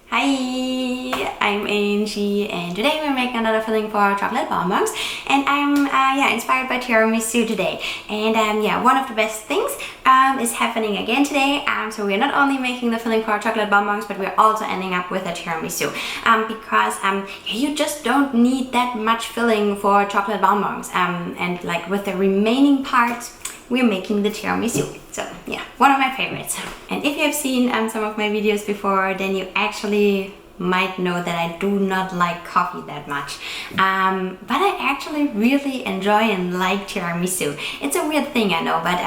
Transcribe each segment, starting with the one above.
Hi, I'm Angie and today we're making another filling for chocolate bonbons, and I'm inspired by tiramisu today. And one of the best things is happening again today. So we're not only making the filling for chocolate bonbons, but we're also ending up with a tiramisu because you just don't need that much filling for chocolate bonbons, and like with the remaining parts we're making the tiramisu. So yeah, one of my favorites. And if you have seen some of my videos before, then you actually might know that I do not like coffee that much. But I actually really enjoy and like tiramisu. It's a weird thing, I know, but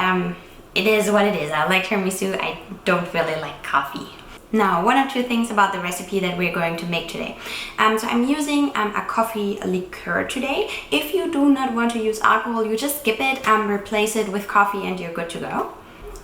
it is what it is. I like tiramisu, I don't really like coffee. Now, one or two things about the recipe that we're going to make today. So I'm using a coffee liqueur today. If you do not want to use alcohol, you just skip it, replace it with coffee and you're good to go.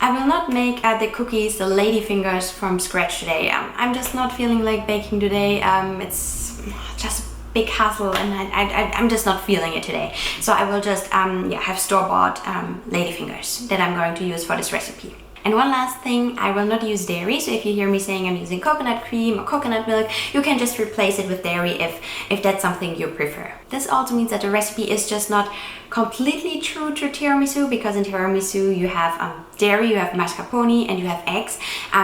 I will not make the cookies, the Ladyfingers, from scratch today. I'm just not feeling like baking today. It's just a big hassle and I'm just not feeling it today. So I will just have store-bought Ladyfingers that I'm going to use for this recipe. And one last thing, I will not use dairy, so if you hear me saying I'm using coconut cream or coconut milk, you can just replace it with dairy if that's something you prefer. This also means that the recipe is just not completely true to tiramisu, because in tiramisu you have dairy, you have mascarpone, and you have eggs.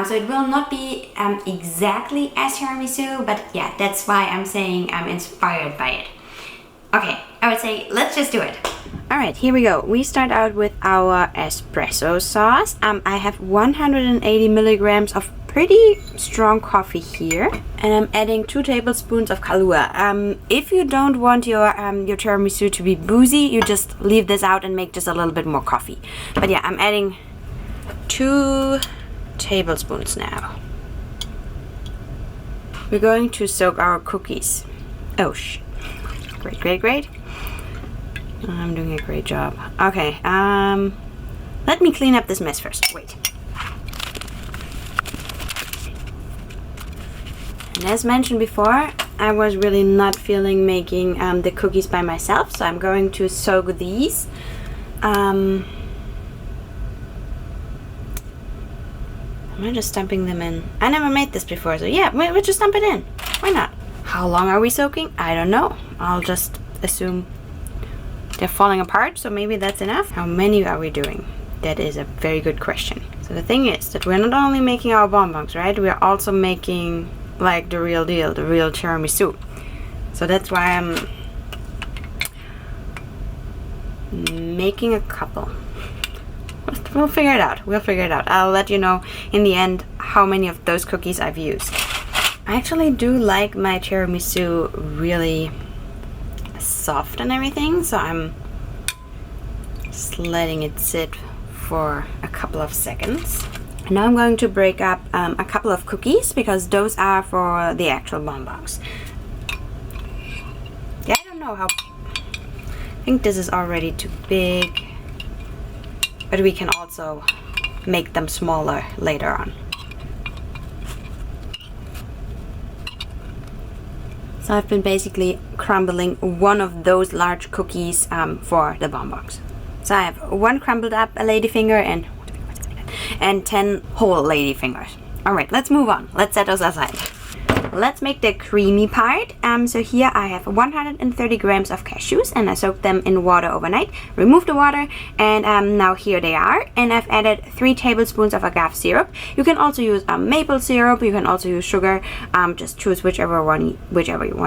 So it will not be exactly as tiramisu, but yeah, that's why I'm saying I'm inspired by it. Okay, I would say let's just do it. Alright, here we go. We start out with our espresso sauce. I have 180 milligrams of pretty strong coffee here, and I'm adding 2 tablespoons of Kahlua. If you don't want your tiramisu to be boozy, you just leave this out and make just a little bit more coffee. But yeah, I'm adding 2 tablespoons now. We're going to soak our cookies. Oh, great. I'm doing a great job. Okay, let me clean up this mess first. Wait. And as mentioned before, I was really not feeling making the cookies by myself, so I'm going to soak these. I'm just dumping them in. I never made this before, so yeah, we'll just dump it in. Why not? How long are we soaking? I don't know. I'll just assume they're falling apart, so maybe that's enough. How many are we doing? That is a very good question. So the thing is that we're not only making our bonbons, right? We are also making like the real deal, the real tiramisu. So that's why I'm making a couple. We'll figure it out. I'll let you know in the end how many of those cookies I've used. I actually do like my tiramisu really soft and everything, so I'm just letting it sit for a couple of seconds. And now I'm going to break up a couple of cookies, because those are for the actual bonbons. Yeah, I don't know how. I think this is already too big, but we can also make them smaller later on. So I've been basically crumbling one of those large cookies for the bonbons. So I have 1 crumbled up Ladyfinger and 10 whole Ladyfingers. Alright, let's move on. Let's set those aside. Let's make the creamy part. So here I have 130 grams of cashews, and I soaked them in water overnight. Remove the water, and now here they are. And I've added 3 tablespoons of agave syrup. You can also use maple syrup. You can also use sugar. Just choose whichever one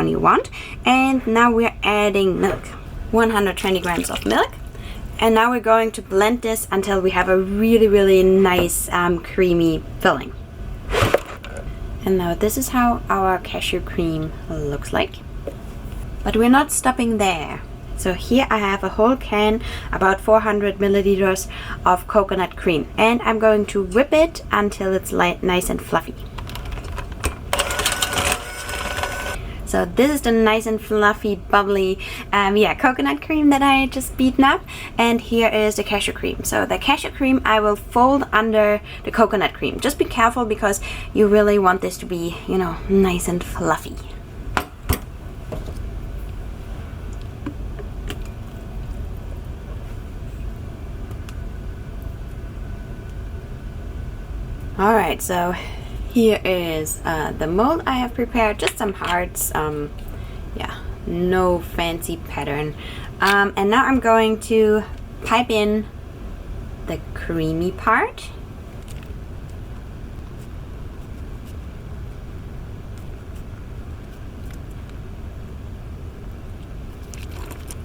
you want. And now we're adding milk. 120 grams of milk. And now we're going to blend this until we have a really nice creamy filling. And now this is how our cashew cream looks like. But we're not stopping there. So here I have a whole can, about 400 milliliters of coconut cream. And I'm going to whip it until it's nice and fluffy. So this is the nice and fluffy, bubbly, coconut cream that I just beaten up. And here is the cashew cream. So the cashew cream I will fold under the coconut cream. Just be careful, because you really want this to be, nice and fluffy. Alright, so Here is the mold I have prepared, just some hearts, yeah, no fancy pattern. And now I'm going to pipe in the creamy part.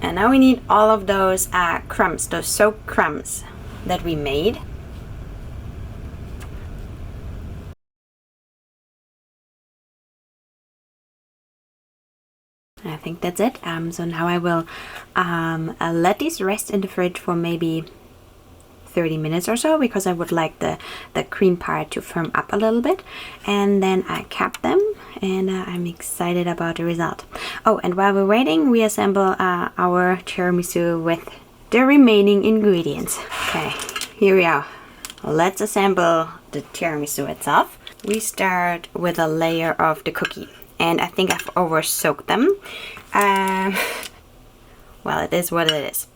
And now we need all of those crumbs, those soaked crumbs that we made. I think that's it. So now I will let these rest in the fridge for maybe 30 minutes or so, because I would like the cream part to firm up a little bit. And then I cap them, and I'm excited about the result. Oh, and while we're waiting, we assemble our tiramisu with the remaining ingredients. Okay, here we are. Let's assemble the tiramisu itself. We start with a layer of the cookie, and I think I've over soaked them. Well, it is what it is.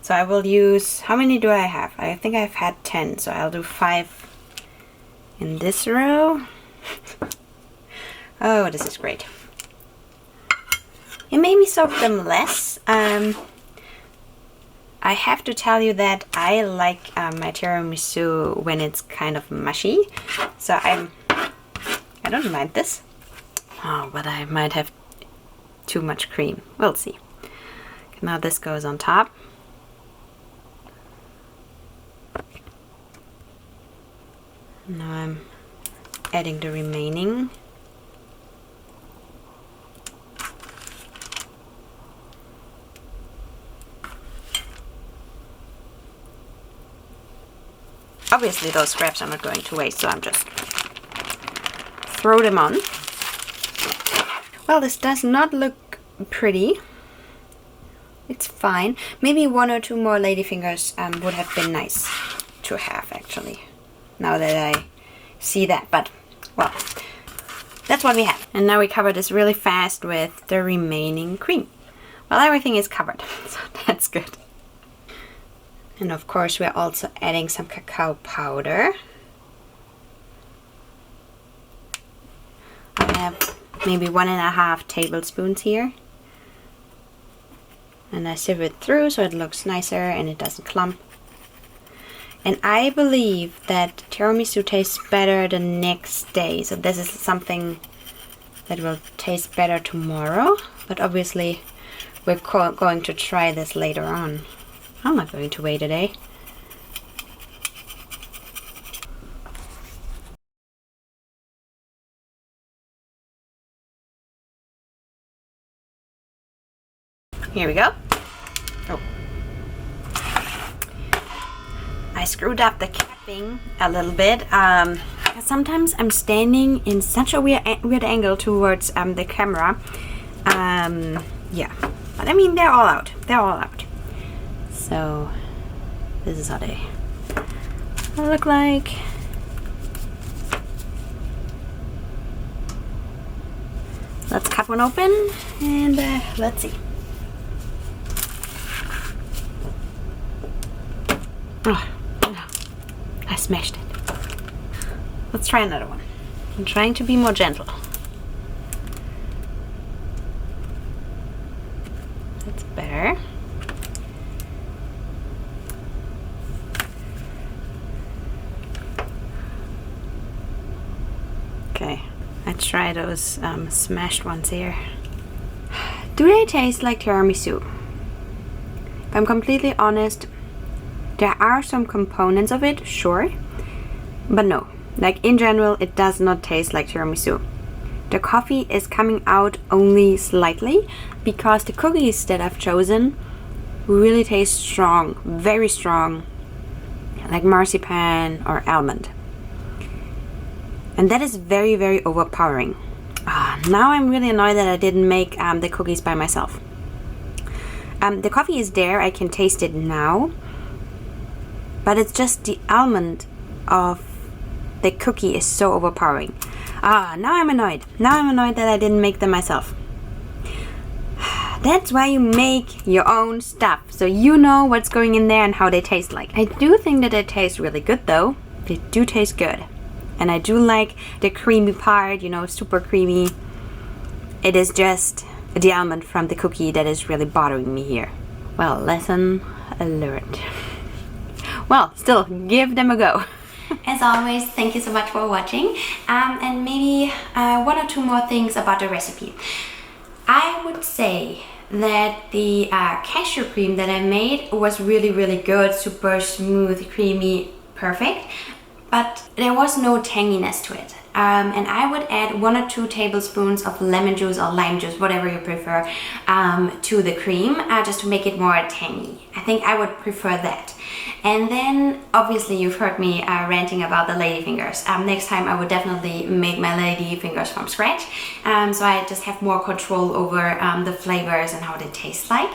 So I will use, how many do I have? I think I've had 10, so I'll do 5 in this row. Oh, this is great. It made me soak them less. I have to tell you that I like my tiramisu when it's kind of mushy. So I don't mind this. Oh, but I might have too much cream. We'll see. Now this goes on top. Now I'm adding the remaining. Obviously those scraps are not going to waste, so I'm just throw them on. Well, this does not look pretty. It's fine. Maybe 1 or 2 more ladyfingers would have been nice to have, actually, now that I see that. But, well, that's what we have. And now we cover this really fast with the remaining cream. Well, everything is covered, so that's good. And of course, we're also adding some cacao powder. I have maybe 1.5 tablespoons here. And I sieve it through so it looks nicer and it doesn't clump. And I believe that tiramisu tastes better the next day. So this is something that will taste better tomorrow. But obviously, we're going to try this later on. I'm not going to wait a day. Here we go. Oh. I screwed up the capping a little bit. Sometimes I'm standing in such a weird angle towards the camera. Yeah, but I mean, they're all out. They're all out. So this is how they look like. Let's cut one open and let's see. Oh, no. I smashed it. Let's try another one. I'm trying to be more gentle. That's better. Okay, let's try those smashed ones here. Do they taste like tiramisu? If I'm completely honest, there are some components of it, sure, but no. Like, in general, it does not taste like tiramisu. The coffee is coming out only slightly because the cookies that I've chosen really taste strong, very strong, like marzipan or almond. And that is very, very overpowering. Now I'm really annoyed that I didn't make the cookies by myself. The coffee is there, I can taste it now. But it's just the almond of the cookie is so overpowering. Now I'm annoyed. Now I'm annoyed that I didn't make them myself. That's why you make your own stuff, so you know what's going in there and how they taste like. I do think that they taste really good though. they do taste good. And I do like the creamy part, you know, super creamy. It is just the almond from the cookie that is really bothering me here. Well, lesson learned. Well, still, give them a go. As always, thank you so much for watching. And maybe one or two more things about the recipe. I would say that the cashew cream that I made was really, really good, super smooth, creamy, perfect, but there was no tanginess to it. And I would add 1 or 2 tablespoons of lemon juice or lime juice, whatever you prefer, to the cream, just to make it more tangy. I think I would prefer that. And then obviously you've heard me ranting about the ladyfingers. Next time I would definitely make my ladyfingers from scratch, so I just have more control over the flavors and how they taste like.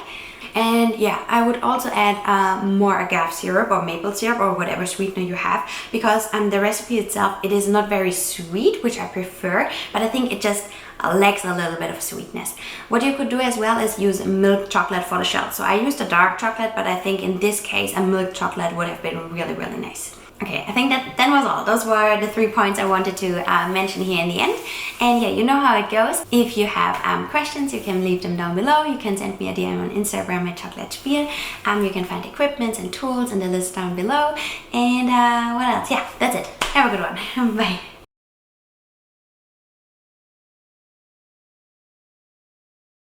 And yeah, I would also add more agave syrup or maple syrup or whatever sweetener you have, because the recipe itself, it is not very sweet, which I prefer, but I think it just lacks a little bit of sweetness. What you could do as well is use milk chocolate for the shell. So I used a dark chocolate, but I think in this case a milk chocolate would have been really, really nice. Okay, I think that was all. Those were the 3 points I wanted to mention here in the end. And yeah, you know how it goes. If you have questions, you can leave them down below. You can send me a DM on Instagram at chocolatesphere. You can find equipment and tools in the list down below. And what else? Yeah, that's it. Have a good one. Bye.